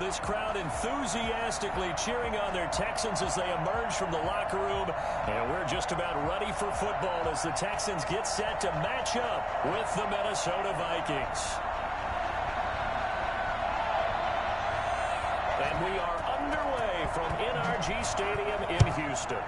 this crowd enthusiastically cheering on their Texans as they emerge from the locker room. And we're just about ready for football as the Texans get set to match up with the Minnesota Vikings. And we are underway from NRG Stadium in Houston.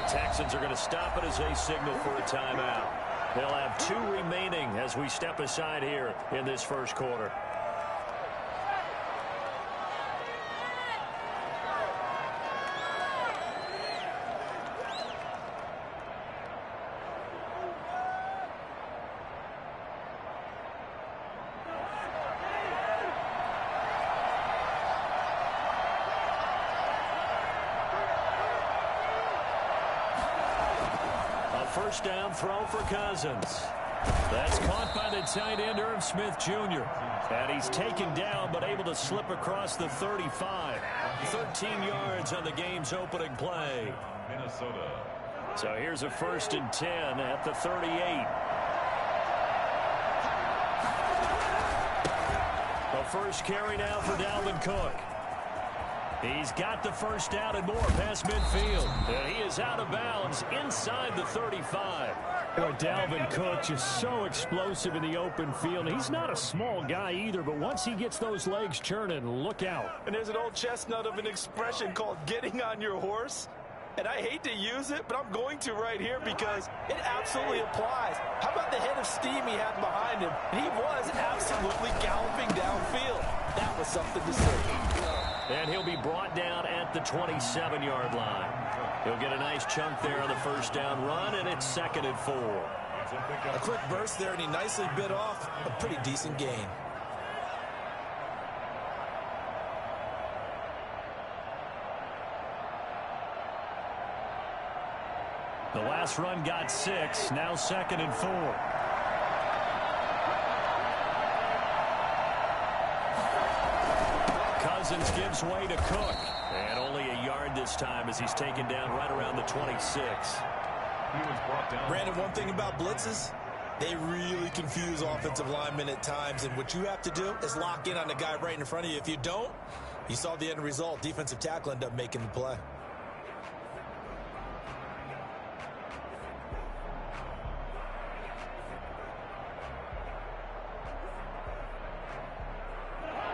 Texans are going to stop it as they signal for a timeout. They'll have 2 remaining as we step aside here in this first quarter. First down throw for Cousins. That's caught by the tight end, Irv Smith Jr. And he's taken down but able to slip across the 35. 13 yards on the game's opening play. Minnesota. So here's a 1st and 10 at the 38. The first carry now for Dalvin Cook. He's got the first down and more past midfield. And he is out of bounds inside the 35. Boy, Dalvin Cook just so explosive in the open field. He's not a small guy either, but once he gets those legs churning, look out. And there's an old chestnut of an expression called getting on your horse. And I hate to use it, but I'm going to right here because it absolutely applies. How about the head of steam he had behind him? He was absolutely galloping downfield. That was something to see. And he'll be brought down at the 27-yard line. He'll get a nice chunk there on the first down run, and it's 2nd and 4. A quick burst there, and he nicely bit off a pretty decent gain. The last run got 6, now 2nd and 4. Cousins gives way to Cook. And only a yard this time as he's taken down right around the 26. He was brought down. Brandon, one thing about blitzes, they really confuse offensive linemen at times. And what you have to do is lock in on the guy right in front of you. If you don't, you saw the end result. Defensive tackle ended up making the play.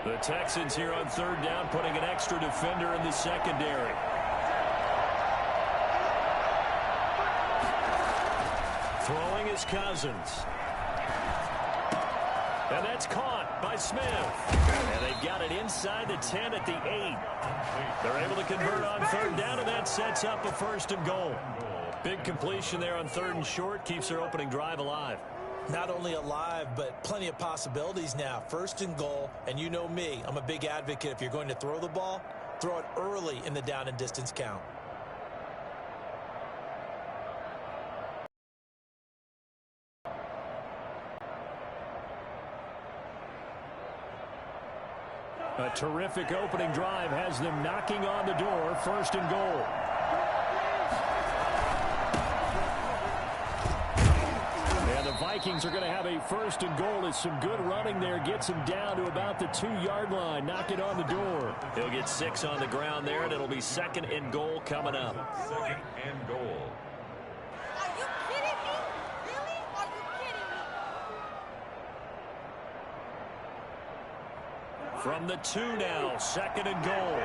The Texans here on 3rd down, putting an extra defender in the secondary. Throwing is Cousins. And that's caught by Smith. And they've got it inside the 10 at the 8. They're able to convert on 3rd down, and that sets up a 1st and goal. Big completion there on 3rd and short, keeps their opening drive alive. Not only alive, but plenty of possibilities now. 1st and goal, and you know me, I'm a big advocate. If you're going to throw the ball, throw it early in the down and distance count. A terrific opening drive has them knocking on the door. 1st and goal. Vikings are going to have a 1st and goal as some good running there gets him down to about the 2-yard line. Knock it on the door. He'll get 6 on the ground there, and it'll be 2nd and goal coming up. 2nd and goal. Are you kidding me? Really? Are you kidding me? From the 2 now, 2nd and goal.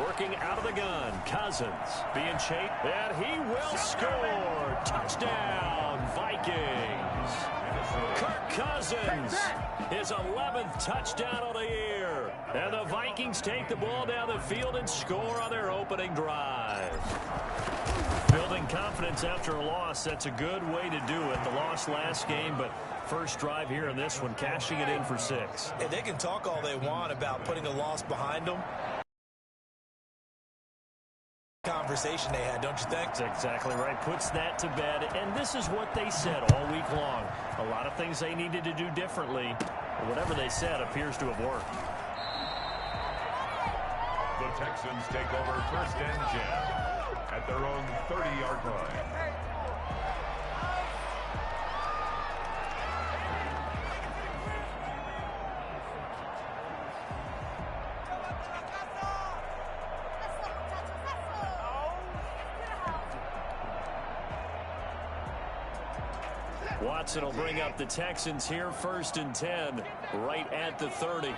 Working out of the gun, Cousins being chased, and he will score. Touchdown, Vikings. Kirk Cousins, his 11th touchdown of the year. And the Vikings take the ball down the field and score on their opening drive. Building confidence after a loss, that's a good way to do it. The loss last game, but first drive here in this one, cashing it in for 6. And they can talk all they want about putting a loss behind them. Conversation they had, don't you think? That's exactly right. Puts that to bed, and this is what they said all week long. A lot of things they needed to do differently, but whatever they said appears to have worked. The Texans take over 1st and 10 at their own 30-yard line. Watson will bring up the Texans here, 1st and 10, right at the 30.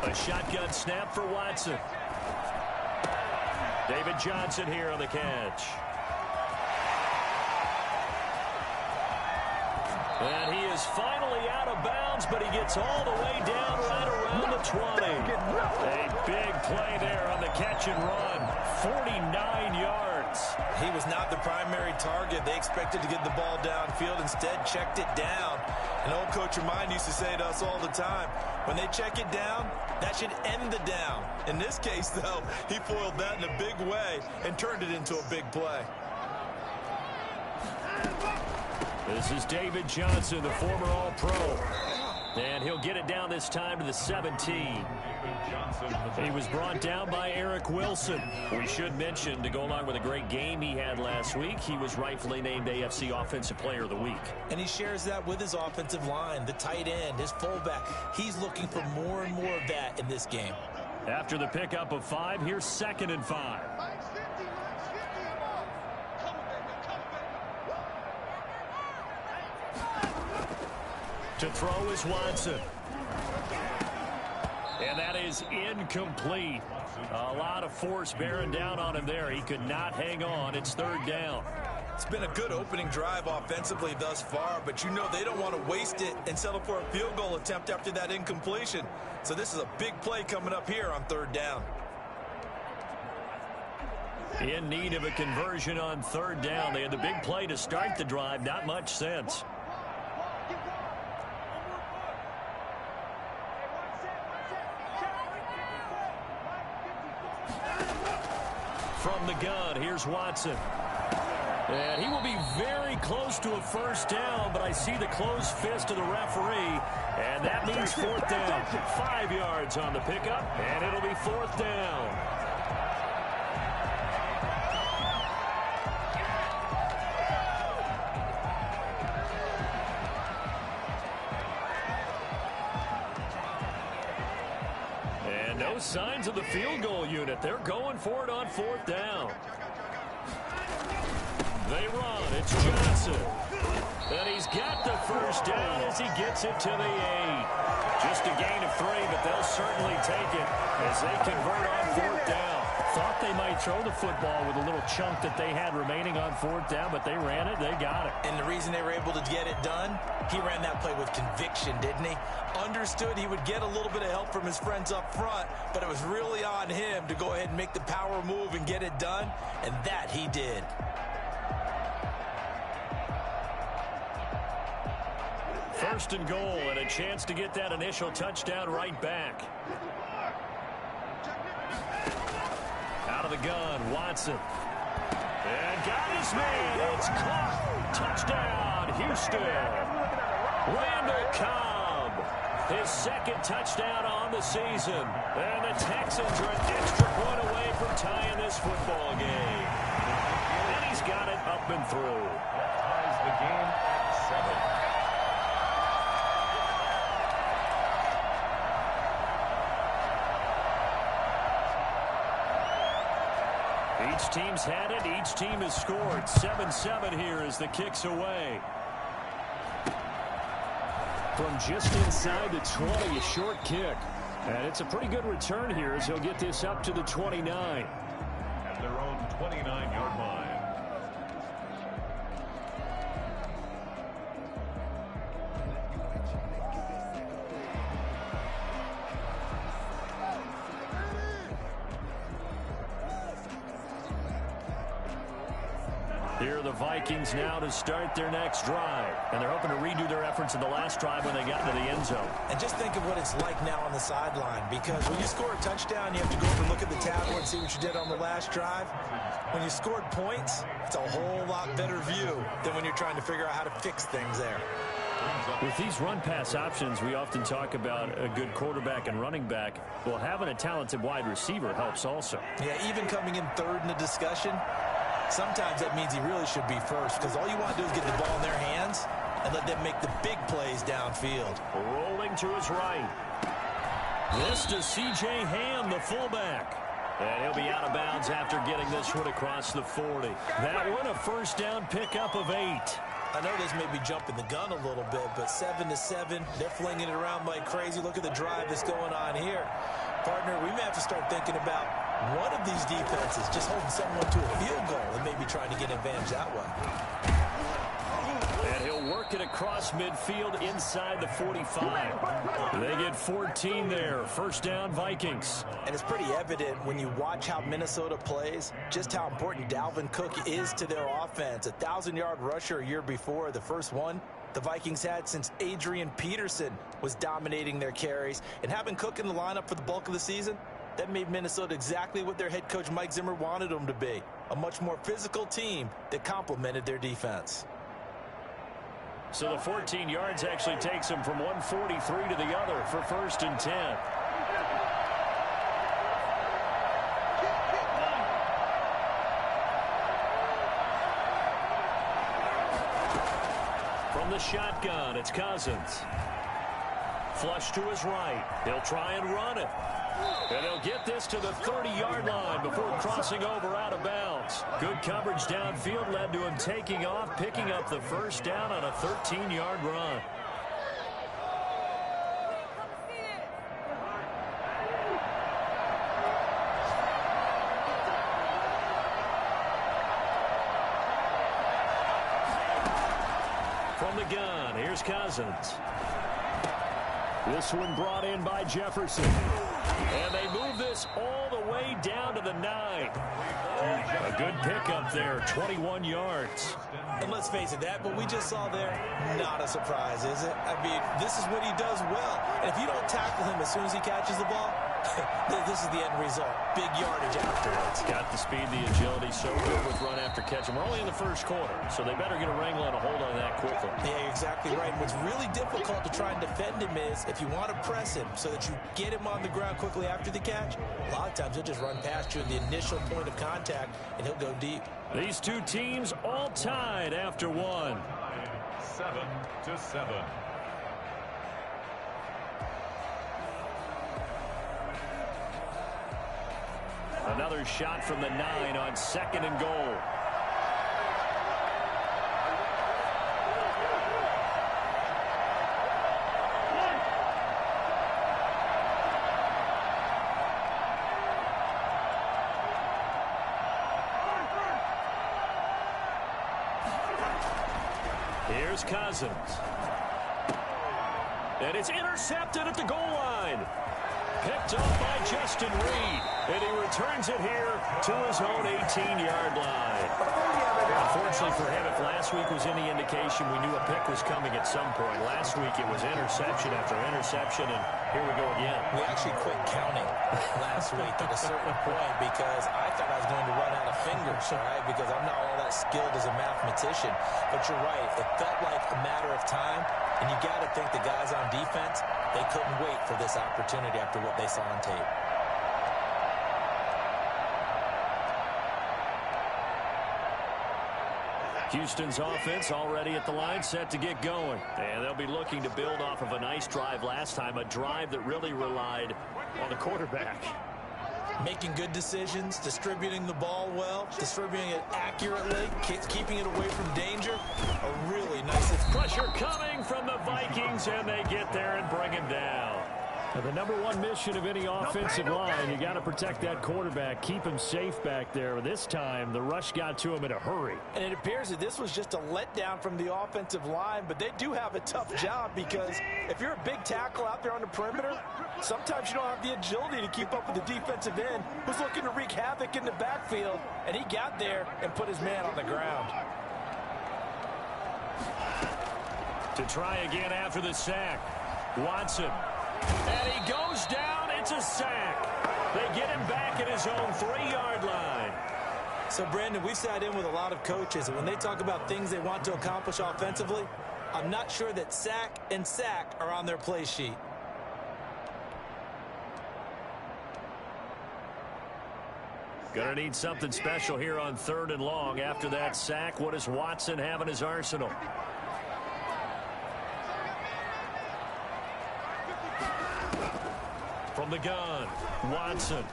A shotgun snap for Watson. David Johnson here on the catch. And he is finally out of bounds, but he gets all the way down right around the 20. A big play there on the catch and run. 49 yards. He was not the primary target. They expected to get the ball downfield. Instead, checked it down. And old Coach Remind used to say to us all the time, when they check it down, that should end the down. In this case, though, he foiled that in a big way and turned it into a big play. This is David Johnson, the former All-Pro. And he'll get it down this time to the 17. He was brought down by Eric Wilson. We should mention, to go along with a great game he had last week, he was rightfully named AFC Offensive Player of the Week. And he shares that with his offensive line, the tight end, his fullback. He's looking for more and more of that in this game. After the pickup of 5, here's 2nd and 5. To throw is Watson. And that is incomplete. A lot of force bearing down on him there. He could not hang on. It's 3rd down. It's been a good opening drive offensively thus far, but you know they don't want to waste it and settle for a field goal attempt after that incompletion. So this is a big play coming up here on 3rd down. In need of a conversion on 3rd down. They had the big play to start the drive. Not much sense. From the gun, here's Watson. And he will be very close to a 1st down, but I see the closed fist of the referee, and that means 4th down. 5 yards on the pickup, and it'll be 4th down. And no signs of the field goal unit. They're going for it on 4th down. They run. It's Johnson. And he's got the 1st down as he gets it to the 8. Just a gain of 3, but they'll certainly take it as they convert on 4th down. Thought they might throw the football with a little chunk that they had remaining on 4th down, but they ran it. They got it. And the reason they were able to get it done, he ran that play with conviction, didn't he? Understood he would get a little bit of help from his friends up front, but it was really on him to go ahead and make the power move and get it done, and that he did. First and goal, and a chance to get that initial touchdown right back. Out of the gun, Watson. And got his man. It's caught. Touchdown, Houston. Randall Cobb. His 2nd touchdown on the season. And the Texans are an extra point away from tying this football game. And he's got it up and through. Ties the game at 7. Each team's had it. Each team has scored. 7-7 here as the kick's away. From just inside the 20, a short kick. And it's a pretty good return here as he'll get this up to the 29. At their own 29-yard line. Here are the Vikings now to start their next drive. And they're hoping to redo their efforts in the last drive when they got into the end zone. And just think of what it's like now on the sideline, because when you score a touchdown, you have to go over and look at the tablet and see what you did on the last drive. When you scored points, it's a whole lot better view than when you're trying to figure out how to fix things there. With these run-pass options, we often talk about a good quarterback and running back. Well, having a talented wide receiver helps also. Yeah, even coming in third in the discussion, sometimes that means he really should be first, because all you want to do is get the ball in their hands and let them make the big plays downfield. Rolling to his right. This to C.J. Ham, the fullback. And he'll be out of bounds after getting this one across the 40. That one, a first down pickup of 8. I know this may be jumping the gun a little bit, but 7-7, they're flinging it around like crazy. Look at the drive that's going on here. Partner, we may have to start thinking about one of these defenses just holding someone to a field goal and maybe trying to get an advantage that way. And he'll work it across midfield inside the 45. They get 14 there. First down, Vikings. And it's pretty evident when you watch how Minnesota plays, just how important Dalvin Cook is to their offense. 1,000-yard rusher a year before, the first one the Vikings had since Adrian Peterson was dominating their carries. And having Cook in the lineup for the bulk of the season, that made Minnesota exactly what their head coach Mike Zimmer wanted them to be. A much more physical team that complemented their defense. So the 14 yards actually takes him from 143 to the other for first and 10. From the shotgun, it's Cousins. Flush to his right. He'll try and run it. And he'll get this to the 30-yard line before crossing over out of bounds. Good coverage downfield led to him taking off, picking up the first down on a 13-yard run. From the gun, here's Cousins. This one brought in by Jefferson. And they move this all the way down to the 9. A good pickup there, 21 yards. And let's face it, that what we just saw there, not a surprise, is it? I mean, this is what he does well. And if you don't tackle him as soon as he catches the ball, this is the end result. Big yardage afterwards. Got the speed, the agility, so good with run after catch. And we're only in the first quarter, so they better get a wrangle and a hold on that quickly. Yeah, you're exactly right. And what's really difficult to try and defend him is if you want to press him so that you get him on the ground quickly after the catch, a lot of times he'll just run past you at the initial point of contact, and he'll go deep. These two teams all tied after one. 7-7. Another shot from the 9 on 2nd and goal. Here's Cousins. And it's intercepted at the goal line. Picked up by Justin Reed. And he returns it here to his own 18-yard line. Unfortunately for him, if last week was any indication, we knew a pick was coming at some point. Last week it was interception after interception, and here we go again. We actually quit counting last week at a certain point because I thought I was going to run out of fingers, all right, because I'm not all that skilled as a mathematician. But you're right, it felt like a matter of time, and you got to think the guys on defense, they couldn't wait for this opportunity after what they saw on tape. Houston's offense already at the line, set to get going. And they'll be looking to build off of a nice drive last time, a drive that really relied on the quarterback. Making good decisions, distributing the ball well, distributing it accurately, keeping it away from danger. A really nice... Pressure coming from the Vikings, and they get there and bring him down. The number one mission of any offensive line, you got to protect that quarterback, keep him safe back there. This time, the rush got to him in a hurry. And it appears that this was just a letdown from the offensive line, but they do have a tough job because if you're a big tackle out there on the perimeter, sometimes you don't have the agility to keep up with the defensive end who's looking to wreak havoc in the backfield, and he got there and put his man on the ground. To try again after the sack, Watson. And he goes down. It's a sack. They get him back at his own 3-yard line. So, Brandon, we've sat in with a lot of coaches, and when they talk about things they want to accomplish offensively, I'm not sure that sack and sack are on their play sheet. Gonna need something special here on 3rd and long. After that sack, what does Watson have in his arsenal? From the gun, Watson.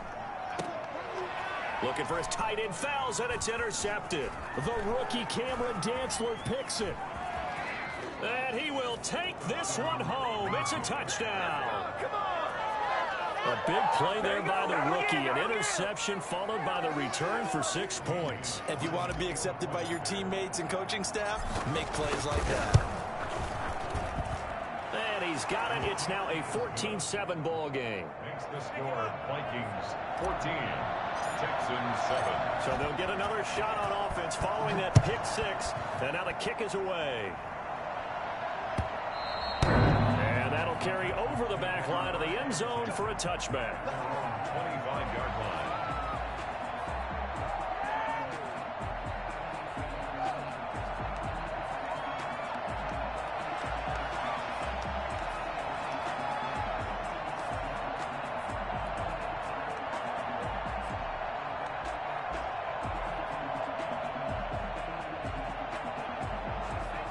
Looking for his tight end, fouls, and it's intercepted. The rookie Cameron Dantzler picks it. And he will take this one home. It's a touchdown. A big play there by the rookie. An interception followed by the return for 6 points. If you want to be accepted by your teammates and coaching staff, make plays like that. And he's got it. It's now a 14-7 ball game. Makes the score Vikings 14, Texans 7. So they'll get another shot on offense following that pick 6. And now the kick is away. And that'll carry over the back line of the end zone for a touchback. 25-yard line.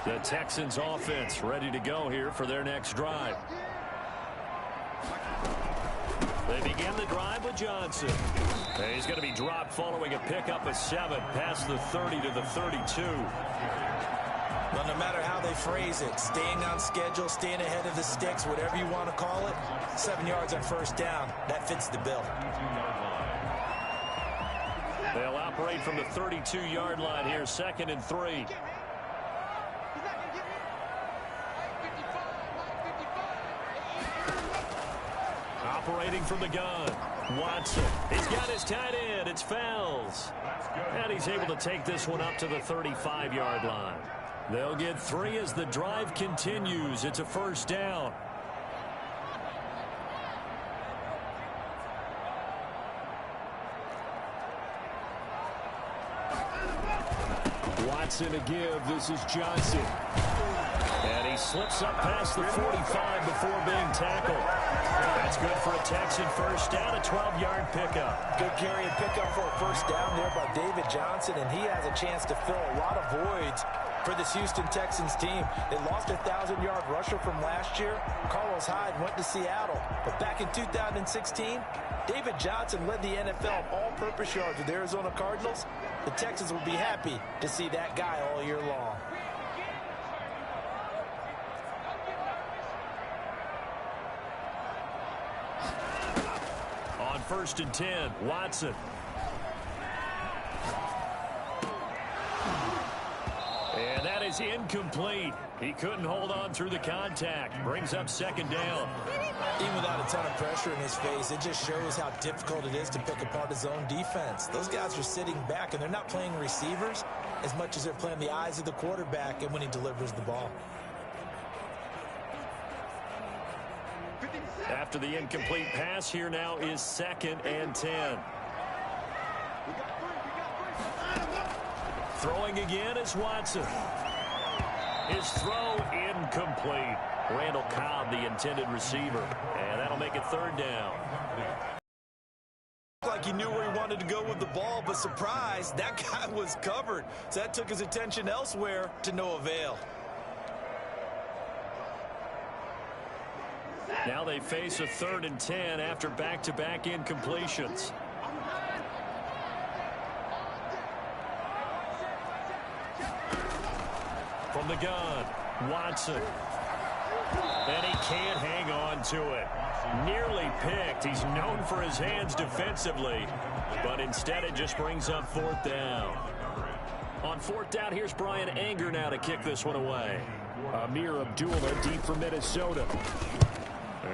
The Texans offense ready to go here for their next drive. They begin the drive with Johnson. And he's going to be dropped following a pickup of 7 past the 30 to the 32. Well, no matter how they phrase it, staying on schedule, staying ahead of the sticks, whatever you want to call it, 7 yards on first down, that fits the bill. They'll operate from the 32-yard line here, 2nd and 3. Operating from the gun, Watson. He's got his tight end. It's Fells. And he's able to take this one up to the 35-yard line. They'll get 3 as the drive continues. It's a first down. Watson to give. This is Johnson. And he slips up past the 45 before being tackled. That's good for a Texan first down, a 12-yard pickup. Good carry and pickup for a first down there by David Johnson, and he has a chance to fill a lot of voids for this Houston Texans team. They lost a 1,000-yard rusher from last year. Carlos Hyde went to Seattle. But back in 2016, David Johnson led the NFL in all-purpose yards with the Arizona Cardinals. The Texans will be happy to see that guy all year long. On 1st and 10, Watson. And that is incomplete. He couldn't hold on through the contact. Brings up 2nd down. Even without a ton of pressure in his face, it just shows how difficult it is to pick apart his own defense. Those guys are sitting back, and they're not playing receivers as much as they're playing the eyes of the quarterback and when he delivers the ball. After the incomplete pass, here now is 2nd and 10. Throwing again is Watson. His throw incomplete. Randall Cobb, the intended receiver. And that'll make it 3rd down. Like he knew where he wanted to go with the ball, but surprise, that guy was covered. So that took his attention elsewhere to no avail. Now they face a 3rd and 10 after back-to-back incompletions. From the gun, Watson. And he can't hang on to it. Nearly picked. He's known for his hands defensively, but instead it just brings up fourth down. On fourth down, here's Brian Anger now to kick this one away. Amir Abdullah deep for Minnesota.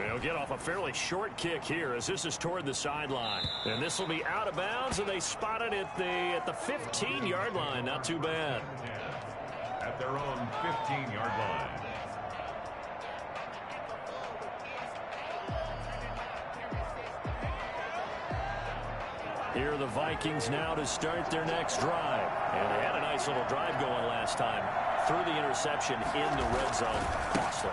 He'll get off a fairly short kick here as this is toward the sideline. And this will be out of bounds, and they spot it at the 15-yard line. Not too bad. At their own 15-yard line. Here are the Vikings now to start their next drive. And they had a nice little drive going last time. Threw the interception in the red zone. Costly.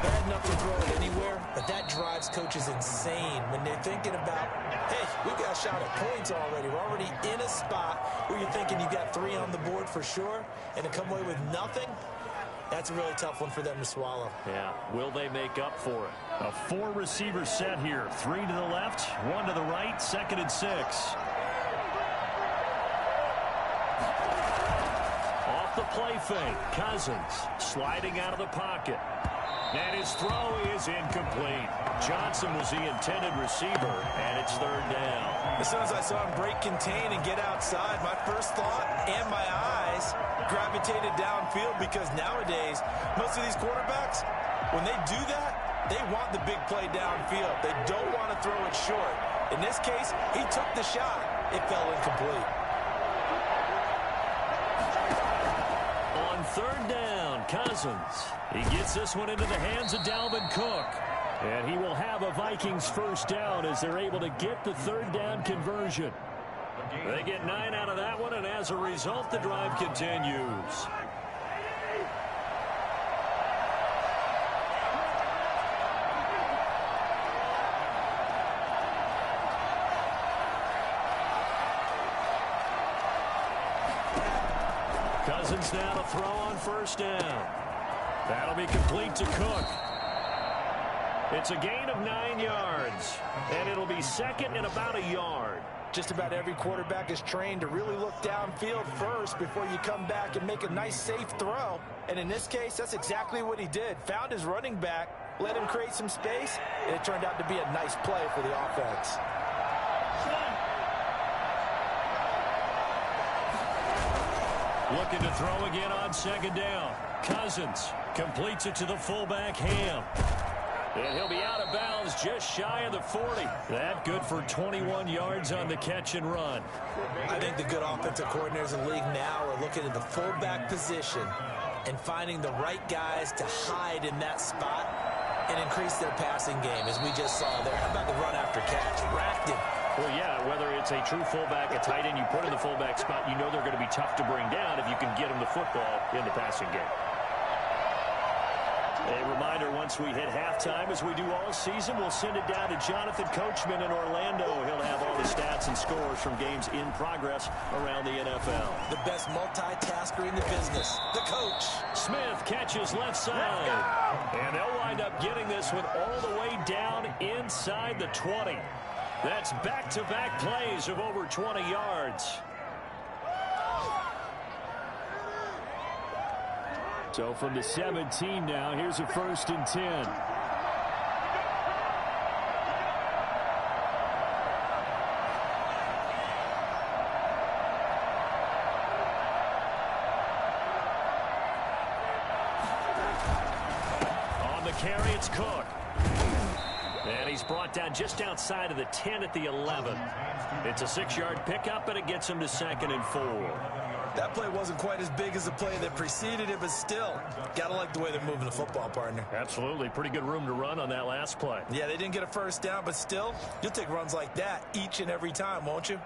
Bad enough to throw it anywhere, but that drives coaches insane when they're thinking about, hey, we got a shot at points already. We're already in a spot where you're thinking you got 3 on the board for sure, and to come away with nothing, that's a really tough one for them to swallow. Yeah, will they make up for it? A 4-receiver set here. 3 to the left, 1 to the right, 2nd and 6. Off the play fake, Cousins sliding out of the pocket. And his throw is incomplete. Johnson was the intended receiver, and it's 3rd down. As soon as I saw him break contain and get outside, my first thought and my eyes gravitated downfield because nowadays, most of these quarterbacks, when they do that, they want the big play downfield. They don't want to throw it short. In this case, he took the shot. It fell incomplete. On 3rd down, Cousins. He gets this one into the hands of Dalvin Cook. And he will have a Vikings first down as they're able to get the 3rd down conversion. They get 9 out of that one, and as a result, the drive continues. Cousins now to throw on 1st down. That'll be complete to Cook. It's a gain of 9 yards, and it'll be 2nd and about a yard. Just about every quarterback is trained to really look downfield first before you come back and make a nice, safe throw. And in this case, that's exactly what he did. Found his running back, let him create some space, and it turned out to be a nice play for the offense. Looking to throw again on 2nd down. Cousins completes it to the fullback, Ham. And he'll be out of bounds just shy of the 40. That good for 21 yards on the catch and run. I think the good offensive coordinators in the league now are looking at the fullback position and finding the right guys to hide in that spot and increase their passing game, as we just saw there. How about the run after catch? Racked him. Well, yeah, whether it's a true fullback, a tight end you put in the fullback spot, you know they're going to be tough to bring down if you can get them the football in the passing game. A reminder, once we hit halftime, as we do all season, we'll send it down to Jonathan Coachman in Orlando. He'll have all the stats and scores from games in progress around the NFL. The best multitasker in the business, the coach. Smith catches left side. And they'll wind up getting this one all the way down inside the 20. That's back-to-back plays of over 20 yards. So from the 17 now, here's a 1st and 10. On the carry, it's Cook. And he's brought down just outside of the 10 at the 11. It's a 6-yard pickup, and it gets him to 2nd and 4. That play wasn't quite as big as the play that preceded it, but still, got to like the way they're moving the football, partner. Absolutely. Pretty good room to run on that last play. Yeah, they didn't get a 1st down, but still, you'll take runs like that each and every time, won't you?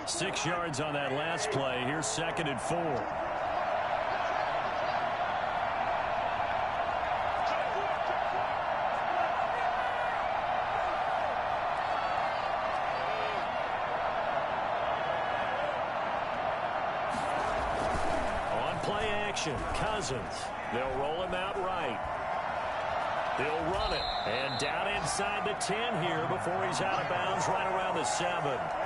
6 yards on that last play. Here's 2nd and 4. Cousins. They'll roll him out right. They'll run it. And down inside the 10 here before he's out of bounds right around the 7.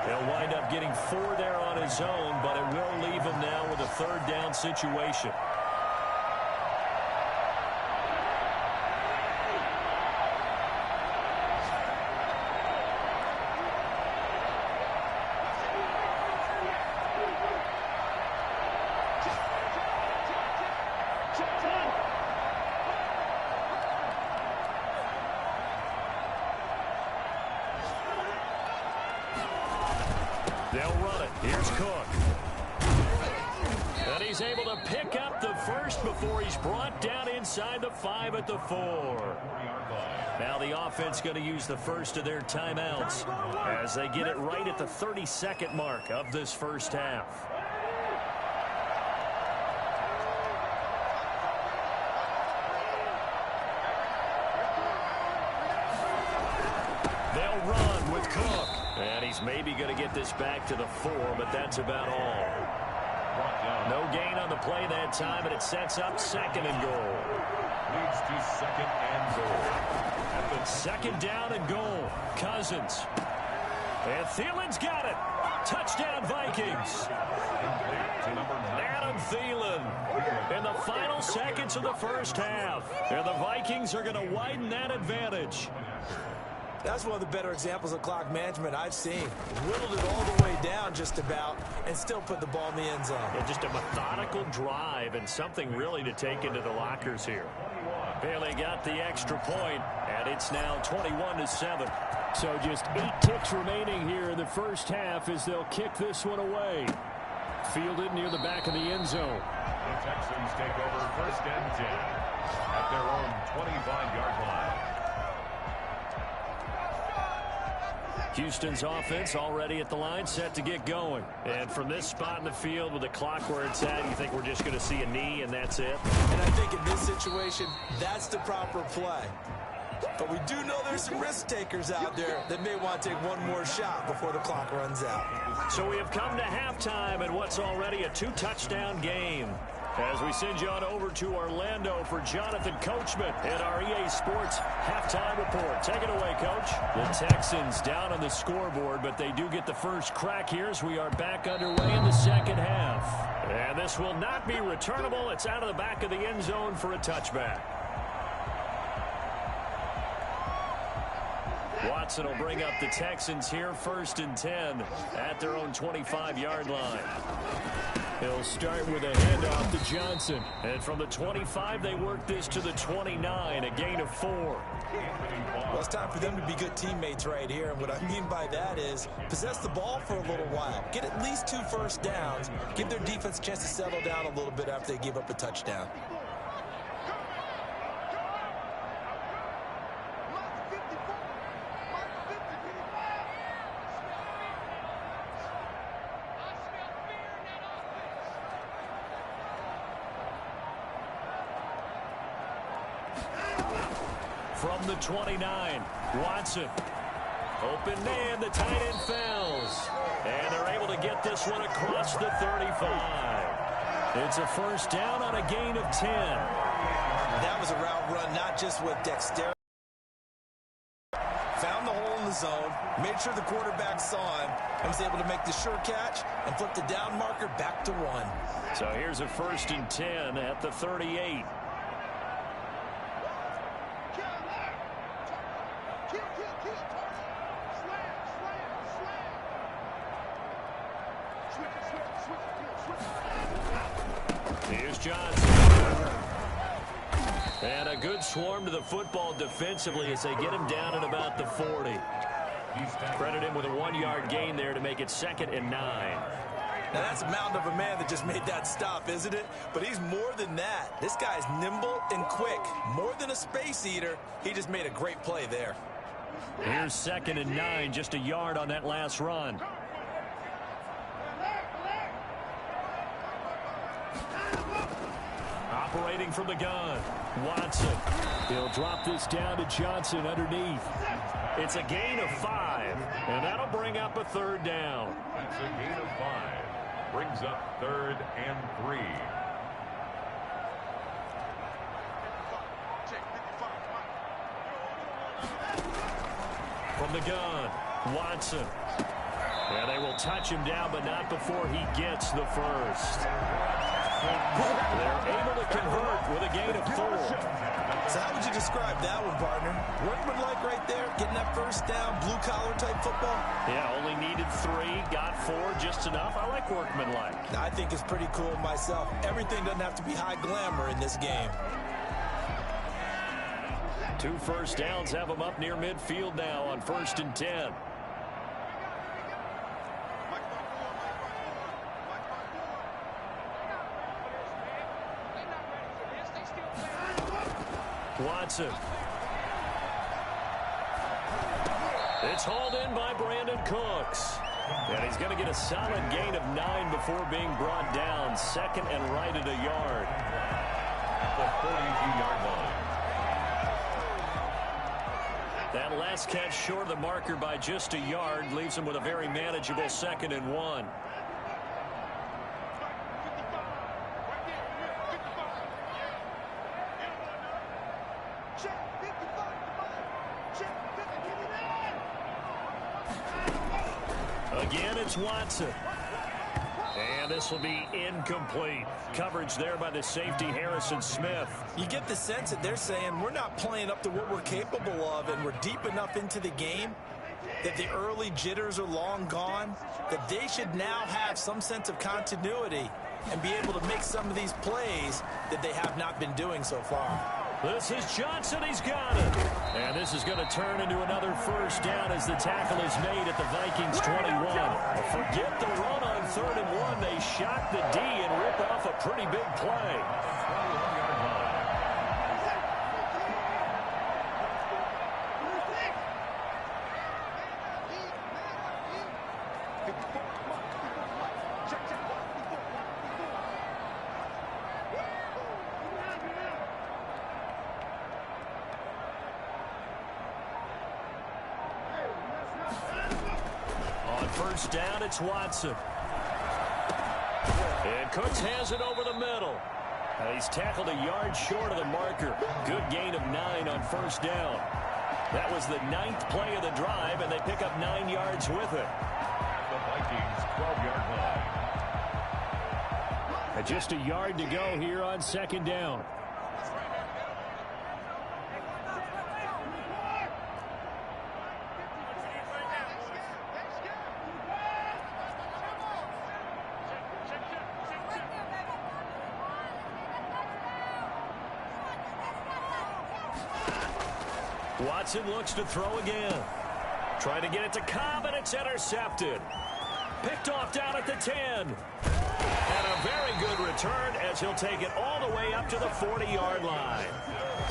He'll wind up getting 4 there on his own, but it will leave him now with a 3rd down situation. They'll run it. Here's Cook. And he's able to pick up the first before he's brought down inside the 5 at the 4. Now the offense going to use the first of their timeouts as they get it right at the 32nd mark of this first half. They'll run with Cook. And he's maybe going to get this back to the 4, but that's about all. No gain on the play that time, and it sets up 2nd and goal. Leads to 2nd and goal. Second down and goal. Cousins. And Thielen's got it. Touchdown, Vikings. Adam Thielen in the final seconds of the first half. And the Vikings are going to widen that advantage. That's one of the better examples of clock management I've seen. Whittled it all the way down just about and still put the ball in the end zone. Yeah, just a methodical drive and something really to take into the lockers here. Bailey got the extra point, and it's now 21-7. So just 8 ticks remaining here in the first half as they'll kick this one away. Fielded near the back of the end zone. The Texans take over 1st and 10 at their own 25-yard line. Houston's offense already at the line, set to get going. And from this spot in the field with the clock where it's at, you think we're just going to see a knee and that's it? And I think in this situation, that's the proper play. But we do know there's some risk takers out there that may want to take one more shot before the clock runs out. So we have come to halftime in what's already a 2-touchdown game. As we send you on over to Orlando for Jonathan Coachman at our EA Sports Halftime Report. Take it away, Coach. The Texans down on the scoreboard, but they do get the first crack here as we are back underway in the second half. And this will not be returnable. It's out of the back of the end zone for a touchback. Watson will bring up the Texans here 1st and 10 at their own 25-yard line. He'll start with a handoff to Johnson. And from the 25, they work this to the 29, a gain of 4. Well, it's time for them to be good teammates right here. And what I mean by that is possess the ball for a little while. Get at least 2 first downs. Give their defense a chance to settle down a little bit after they give up a touchdown. From the 29, Watson. Open man, the tight end falls. And they're able to get this one across the 35. It's a first down on a gain of 10. That was a route run, not just with dexterity. Found the hole in the zone, made sure the quarterback saw him, and was able to make the sure catch and flip the down marker back to 1. So here's a 1st and 10 at the 38. Here's Johnson. And a good swarm to the football defensively as they get him down at about the 40. Credit him with a 1-yard gain there to make it 2nd and 9. Now that's a mountain of a man that just made that stop, isn't it? But he's more than that. This guy's nimble and quick. More than a space eater. He just made a great play there. Here's 2nd and 9, just a yard on that last run. Operating from the gun, Watson. He'll drop this down to Johnson underneath. It's a gain of 5, and that'll bring up a 3rd down. That's a gain of 5. Brings up 3rd and 3. From the gun, Watson. And they will touch him down, but not before he gets the first. They're able to convert with a gain of 4. So how would you describe that one, partner? Workmanlike right there, getting that first down, blue-collar type football? Yeah, only needed 3, got 4, just enough. I like workmanlike. I think it's pretty cool myself. Everything doesn't have to be high glamour in this game. 2 first downs have them up near midfield now on 1st and 10. Watson. It's hauled in by Brandon Cooks. And he's going to get a solid gain of 9 before being brought down. Second and right at a yard. At the 42-yard line. That last catch short of the marker by just a yard leaves him with a very manageable 2nd and 1. Again, it's Watson. And this will be incomplete. Coverage there by the safety, Harrison Smith. You get the sense that they're saying we're not playing up to what we're capable of, and we're deep enough into the game that the early jitters are long gone, that they should now have some sense of continuity and be able to make some of these plays that they have not been doing so far. This is Johnson. He's got it. And this is going to turn into another first down as the tackle is made at the Vikings 21. Forget the run on 3rd and 1. They shock the D and rip off a pretty big play. First down, it's Watson. And Cooks has it over the middle. He's tackled a yard short of the marker. Good gain of 9 on first down. That was the 9th play of the drive, and they pick up 9 yards with it. At the Vikings 12-yard line. Just a yard to go here on 2nd down. Watson looks to throw again. Trying to get it to Cobb, and it's intercepted. Picked off down at the 10. And a very good return as he'll take it all the way up to the 40-yard line.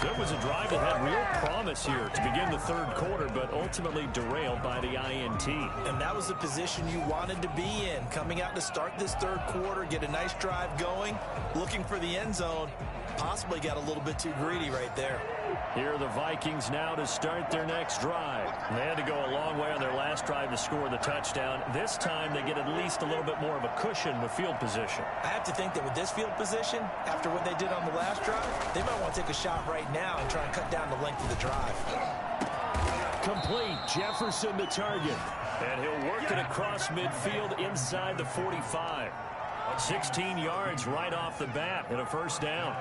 So it was a drive that had real promise here to begin the 3rd quarter, but ultimately derailed by the INT. And that was the position you wanted to be in, coming out to start this 3rd quarter, get a nice drive going, looking for the end zone. Possibly got a little bit too greedy right there. Here are the Vikings now to start their next drive. They had to go a long way on their last drive to score the touchdown. This time they get at least a little bit more of a cushion with field position. I have to think that with this field position, after what they did on the last drive, they might want to take a shot right now and try and cut down the length of the drive. Complete. Jefferson the target. And he'll work it across midfield inside the 45. 16 yards right off the bat and a first down.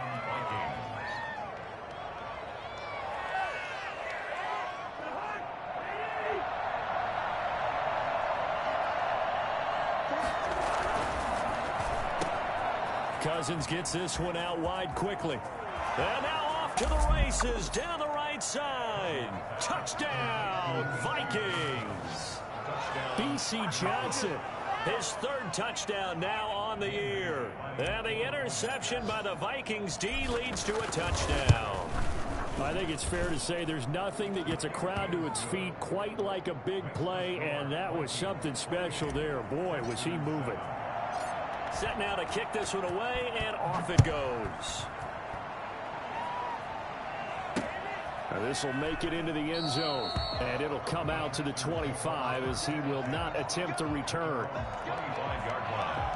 Cousins gets this one out wide quickly. And now off to the races down the right side. Touchdown, Vikings. B.C. Johnson, his 3rd touchdown now on the year. And the interception by the Vikings D leads to a touchdown. I think it's fair to say there's nothing that gets a crowd to its feet quite like a big play, and that was something special there. Boy, was he moving. Set now to kick this one away, and off it goes. This will make it into the end zone, and it'll come out to the 25 as he will not attempt to return. 25-yard line.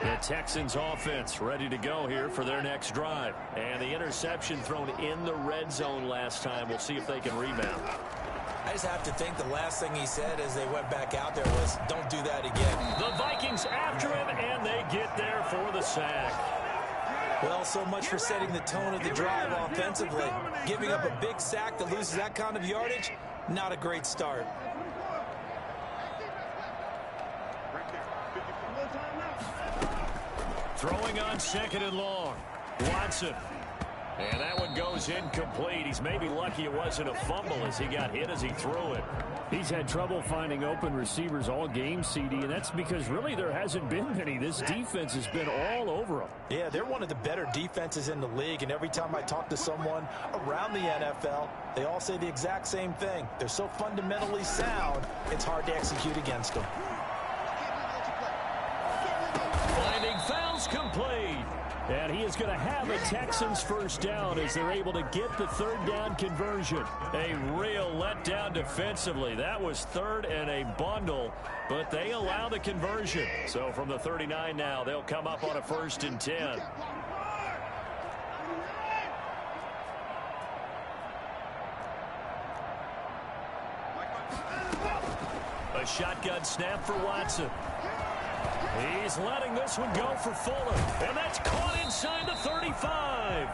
The Texans offense ready to go here for their next drive. And the interception thrown in the red zone last time. We'll see if they can rebound. I just have to think the last thing he said as they went back out there was, don't do that again. The Vikings after him, and they get there for the sack. Well, so much for setting the tone of the drive offensively. Giving up a big sack that loses that kind of yardage, not a great start. Throwing on 2nd and long. Watson. And that one goes incomplete. He's maybe lucky it wasn't a fumble as he got hit as he threw it. He's had trouble finding open receivers all game, CD, and that's because really there hasn't been many. This defense has been all over him. Yeah, they're one of the better defenses in the league, and every time I talk to someone around the NFL, they all say the exact same thing. They're so fundamentally sound, it's hard to execute against them. Finding fouls complete. And he is going to have a Texans first down as they're able to get the third down conversion. A real letdown defensively. That was third and a bundle, but they allow the conversion. So from the 39 now, they'll come up on a 1st and 10. A shotgun snap for Watson. He's letting this one go for Fuller. And that's caught inside the 35.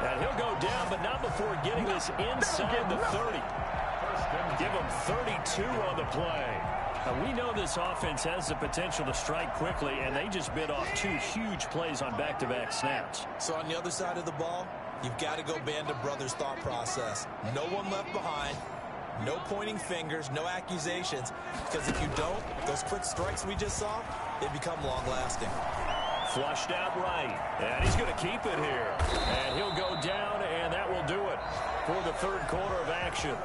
And he'll go down, but not before getting this inside the 30. Give him 32 on the play. Now, we know this offense has the potential to strike quickly, and they just bit off 2 huge plays on back-to-back snaps. So on the other side of the ball, you've got to go Band of Brothers thought process. No one left behind. No pointing fingers, no accusations, because if you don't, those quick strikes we just saw, they become long-lasting. Flushed out right, and he's going to keep it here. And he'll go down, and that will do it for the third quarter of action.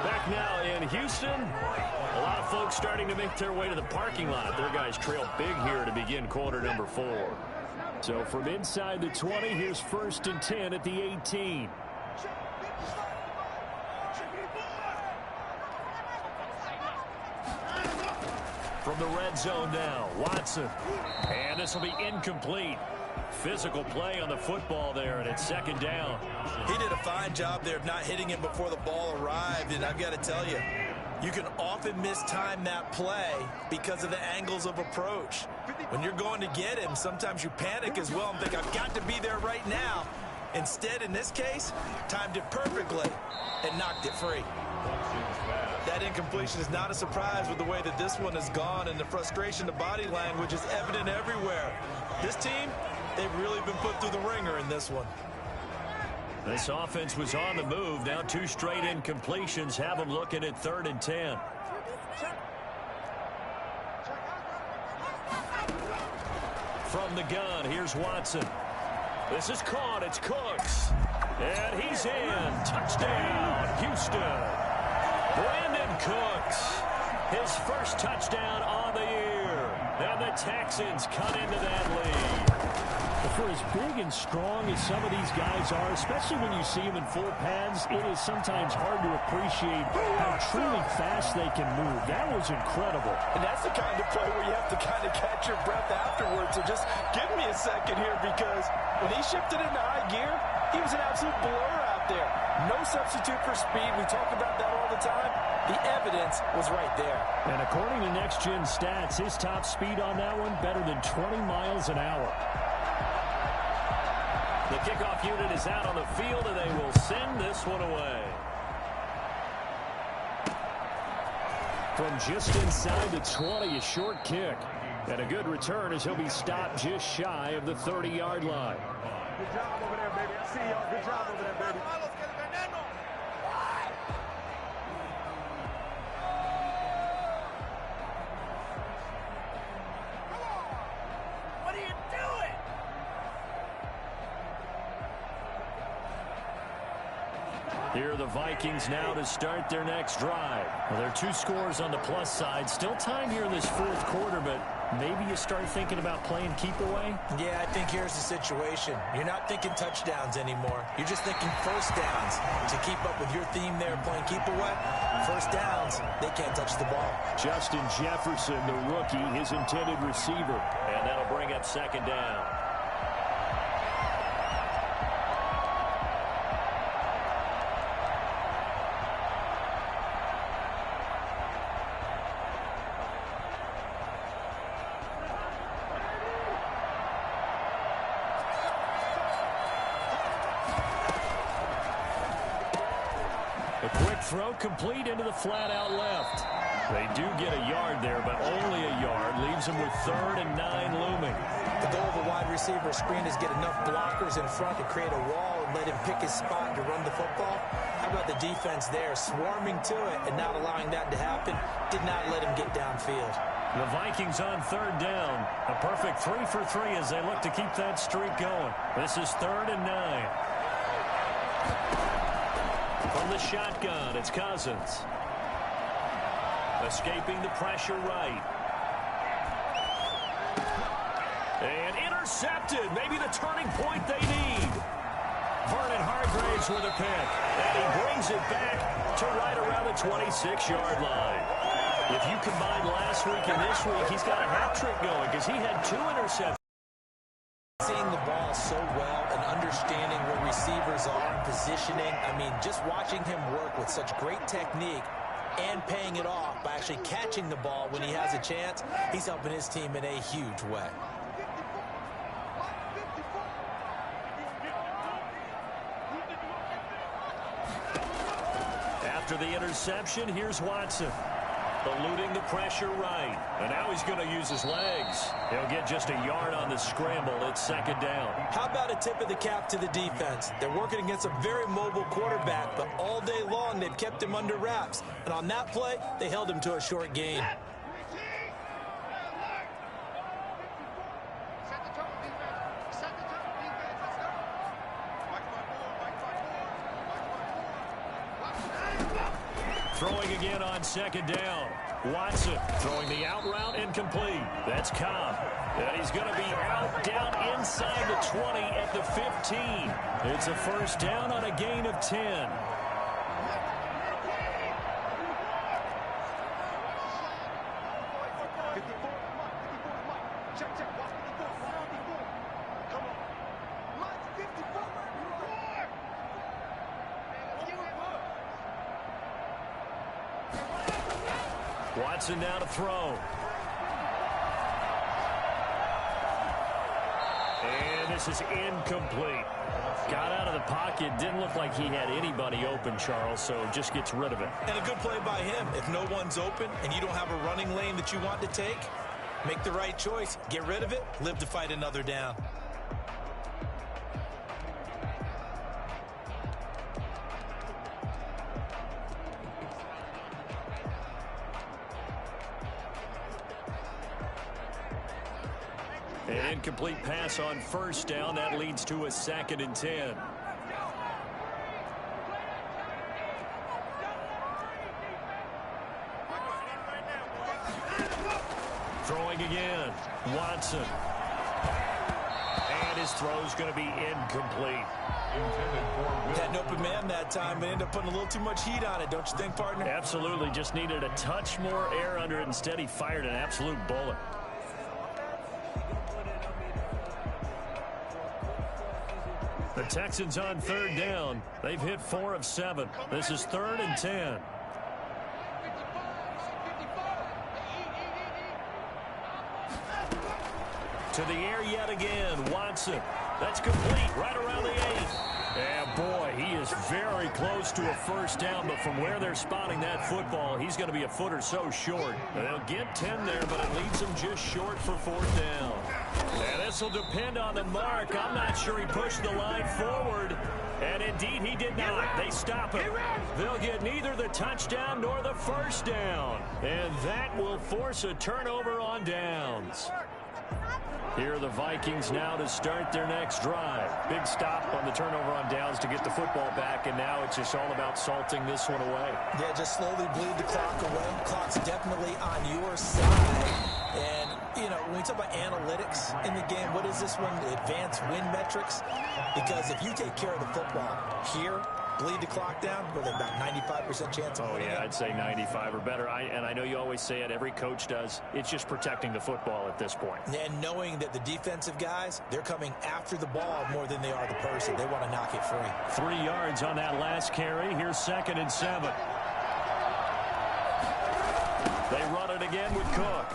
Back now in Houston, a lot of folks starting to make their way to the parking lot. Their guys trail big here to begin quarter number 4. So from inside the 20, here's 1st and 10 at the 18. From the red zone now, Watson. And this will be incomplete. Physical play on the football there, and it's 2nd down. He did a fine job there of not hitting him before the ball arrived, and I've got to tell you, you can often mistime that play because of the angles of approach. When you're going to get him, sometimes you panic as well and think, I've got to be there right now. Instead, in this case, timed it perfectly and knocked it free. That incompletion is not a surprise with the way that this one has gone, and the frustration, the body language is evident everywhere. This team, they've really been put through the ringer in this one. This offense was on the move. Now 2 straight incompletions have them looking at 3rd and 10. From the gun, here's Watson. This is caught. It's Cooks. And he's in. Touchdown, Houston. Brandon Cooks, his first touchdown on the year. And the Texans cut into that lead. For as big and strong as some of these guys are, especially when you see them in full pads, it is sometimes hard to appreciate how truly fast they can move. That was incredible. And that's the kind of play where you have to kind of catch your breath afterwards. So just give me a second here, because when he shifted into high gear, he was an absolute blur out there. No substitute for speed. We talk about that all the time. The evidence was right there. And according to Next Gen Stats, his top speed on that one, better than 20 miles an hour. The kickoff unit is out on the field, and they will send this one away. From just inside the 20, a short kick. And a good return as he'll be stopped just shy of the 30-yard line. Good job over there, baby. I see y'all. Good job over there, baby. What are you doing? Here are the Vikings now to start their next drive. Well, there are 2 scores on the plus side. Still time here in this 4th quarter, but maybe you start thinking about playing keep away? Yeah, I think here's the situation. You're not thinking touchdowns anymore. You're just thinking first downs. To keep up with your theme there, playing keep away, first downs, they can't touch the ball. Justin Jefferson, the rookie, his intended receiver. And that'll bring up 2nd down. A quick throw complete into the flat out left. They do get a yard there, but only a yard. Leaves them with 3rd and 9 looming. The goal of a wide receiver screen is get enough blockers in front to create a wall and let him pick his spot to run the football. How about the defense there, swarming to it and not allowing that to happen? Did not let him get downfield. The Vikings on 3rd down. A perfect 3 for 3 as they look to keep that streak going. This is 3rd and 9. From the shotgun, it's Cousins. Escaping the pressure right. And intercepted. Maybe the turning point they need. Vernon Hargreaves with a pick. And he brings it back to right around the 26-yard line. If you combine last week and this week, he's got a hat trick going because he had 2 interceptions. Seeing the ball so well and understanding where receivers are and positioning. I mean, just watching him work with such great technique and paying it off by actually catching the ball when he has a chance, he's helping his team in a huge way. After the interception, here's Watson. Eluding the pressure right. And now he's going to use his legs. He'll get just a yard on the scramble. It's 2nd down. How about a tip of the cap to the defense? They're working against a very mobile quarterback, but all day long they've kept him under wraps. And on that play, they held him to a short gain. Throwing again on 2nd down. Watson throwing the out route incomplete. That's Cobb. And he's going to be out down inside the 20 at the 15. It's a 1st down on a gain of 10. Watson now to throw. And this is incomplete. Got out of the pocket. Didn't look like he had anybody open, Charles, so just gets rid of it. And a good play by him. If no one's open and you don't have a running lane that you want to take, make the right choice. Get rid of it. Live to fight another down. An incomplete pass on 1st down. That leads to a 2nd and 10. Throwing again. Watson. And his throw's going to be incomplete. Had an open man that time and ended up putting a little too much heat on it, don't you think, partner? Absolutely. Just needed a touch more air under it. Instead, he fired an absolute bullet. The Texans on 3rd down. They've hit 4 of 7. This is 3rd and 10. To the air yet again. Watson. That's complete right around the 8. And boy, he is very close to a 1st down, but from where they're spotting that football, he's going to be a foot or so short. They'll get 10 there, but it leaves him just short for 4th down. And this will depend on the mark. I'm not sure he pushed the line forward. And indeed, he did not. They stop him. They'll get neither the touchdown nor the 1st down. And that will force a turnover on downs. Here are the Vikings now to start their next drive. Big stop on the turnover on downs to get the football back, and now it's just all about salting this one away. Yeah, just slowly bleed the clock away. Clock's definitely on your side. And, you know, when we talk about analytics in the game, what is this one? Advanced win metrics? Because if you take care of the football here, bleed the clock down with about 95% chance of winning. Oh, yeah, I'd say 95 or better. And I know you always say it, every coach does. It's just protecting the football at this point. And knowing that the defensive guys, they're coming after the ball more than they are the person. They want to knock it free. 3 yards on that last carry. Here's 2nd and 7. They run it again with Cook.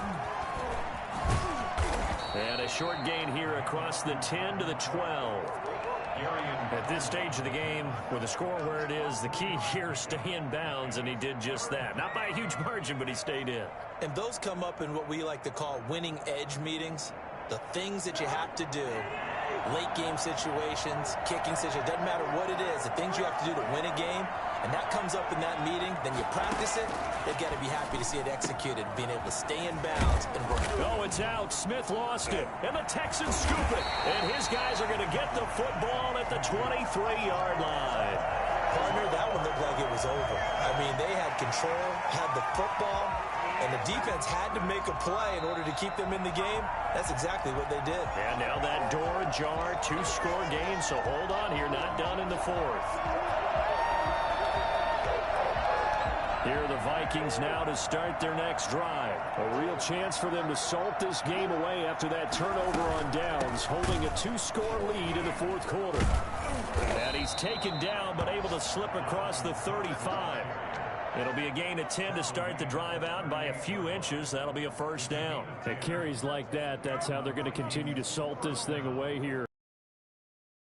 And a short gain here across the 10 to the 12. At this stage of the game, with the score where it is, the key here is stay in bounds, and he did just that. Not by a huge margin, but he stayed in. And those come up in what we like to call winning edge meetings. The things that you have to do, late game situations, kicking situations, doesn't matter what it is, the things you have to do to win a game, and that comes up in that meeting, then you practice it, they've got to be happy to see it executed, being able to stay in bounds and work. Oh, it's out. Smith lost it, and the Texans scoop it, and his guys are going to get the football at the 23-yard line. Partner, that one looked like it was over. I mean, they had control, had the football, and the defense had to make a play in order to keep them in the game. That's exactly what they did. And now that door ajar, two-score game, so hold on here, not done in the fourth. Here are the Vikings now to start their next drive. A real chance for them to salt this game away after that turnover on downs, holding a two-score lead in the fourth quarter. And he's taken down, but able to slip across the 35. It'll be a gain of 10 to start the drive out, and by a few inches, that'll be a first down. At carries like that, that's how they're going to continue to salt this thing away here.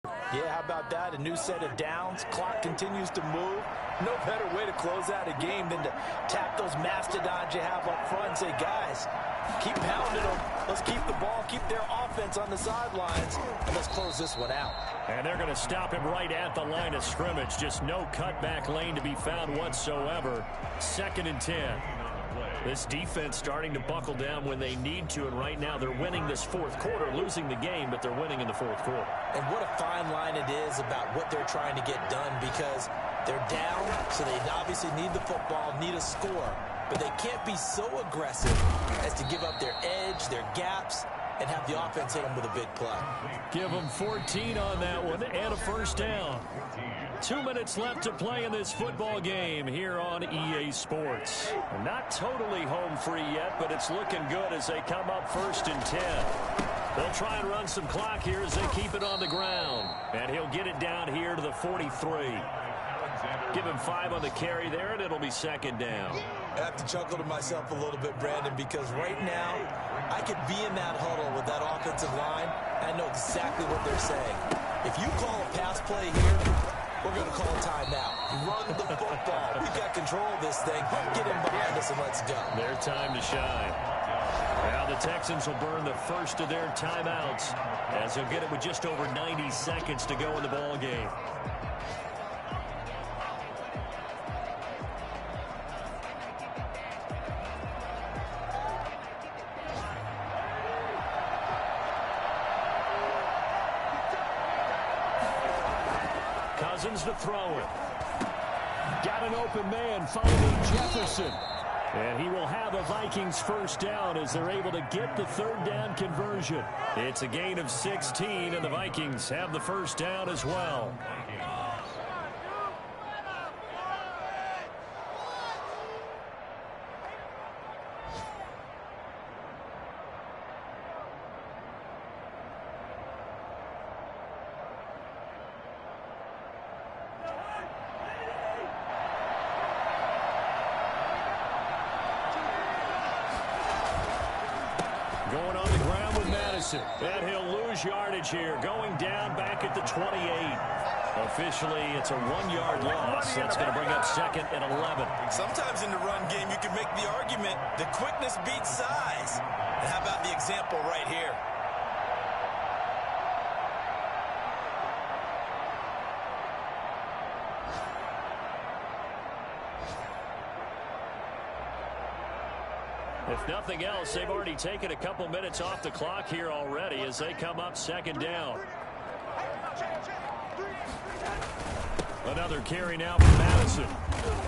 Yeah, how about that? A new set of downs. Clock continues to move. No better way to close out a game than to tap those mastodons you have up front and say, guys, keep pounding them. Let's keep the ball, keep their offense on the sidelines, and let's close this one out. And they're going to stop him right at the line of scrimmage. Just no cutback lane to be found whatsoever. 2nd and 10. This defense starting to buckle down when they need to, and right now they're winning this fourth quarter, losing the game, but they're winning in the fourth quarter. And what a fine line it is about what they're trying to get done, because they're down, so they obviously need the football, need a score, but they can't be so aggressive as to give up their edge, their gaps, and have the offense hit them with a big play. Give them 14 on that one and a first down. 2 minutes left to play in this football game here on EA Sports. Not totally home free yet, but it's looking good as they come up 1st and 10. They'll try and run some clock here as they keep it on the ground. And he'll get it down here to the 43. Give him 5 on the carry there, and it'll be 2nd down. I have to chuckle to myself a little bit, Brandon, because right now I could be in that huddle with that offensive line, and I know exactly what they're saying. If you call a pass play here, we're going to call a timeout. Run the football. We've got control of this thing. Get in behind us and let's go. Their time to shine. Now the Texans will burn the first of their timeouts as they'll get it with just over 90 seconds to go in the ball game. Cousins to throw it. Got an open man finding Jefferson. And he will have a Vikings first down as they're able to get the 3rd down conversion. It's a gain of 16, and the Vikings have the first down as well. Going on the ground with Madison. And he'll lose yardage here. Going down back at the 28. Officially, it's a 1-yard loss. That's going to bring up 2nd and 11. Sometimes in the run game, you can make the argument that quickness beats size. And how about the example right here? If nothing else, they've already taken a couple minutes off the clock here already as they come up 2nd down. Another carry now for Madison.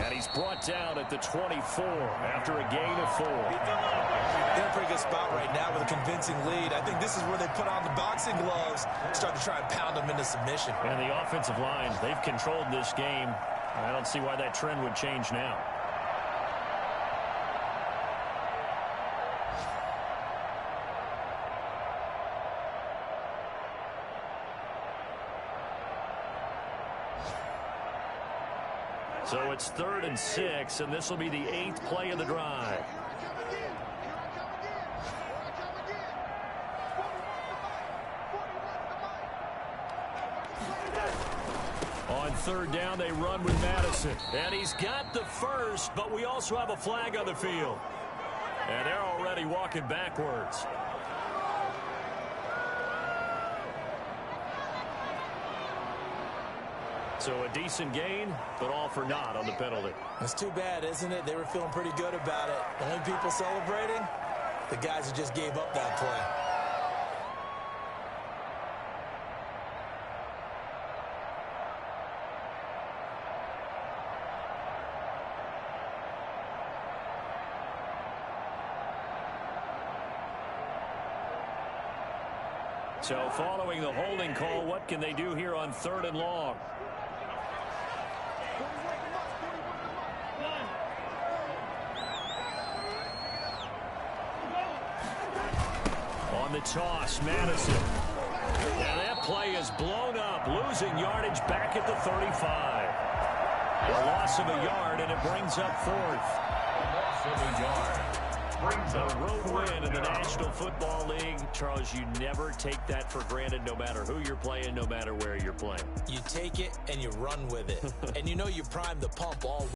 And he's brought down at the 24 after a gain of 4. They're in a pretty good spot right now with a convincing lead. I think this is where they put on the boxing gloves, start to try and pound them into submission. And the offensive line, they've controlled this game. I don't see why that trend would change now. So it's 3rd and 6, and this will be the 8th play of the drive. On third down, they run with Madison. And he's got the first, but we also have a flag on the field. And they're already walking backwards. So a decent gain, but all for naught on the penalty. That's too bad, isn't it? They were feeling pretty good about it. Only people celebrating? The guys who just gave up that play. So following the holding call, what can they do here on third and long? On the toss, Madison. And that play is blown up, losing yardage back at the 35. A loss of a yard, and it brings up fourth. Loss of a yard. Brings A up road fourth win in the down. National Football League. Charles, you never take that for granted, no matter who you're playing, no matter where you're playing. You take it and you run with it. And you know you prime the pump all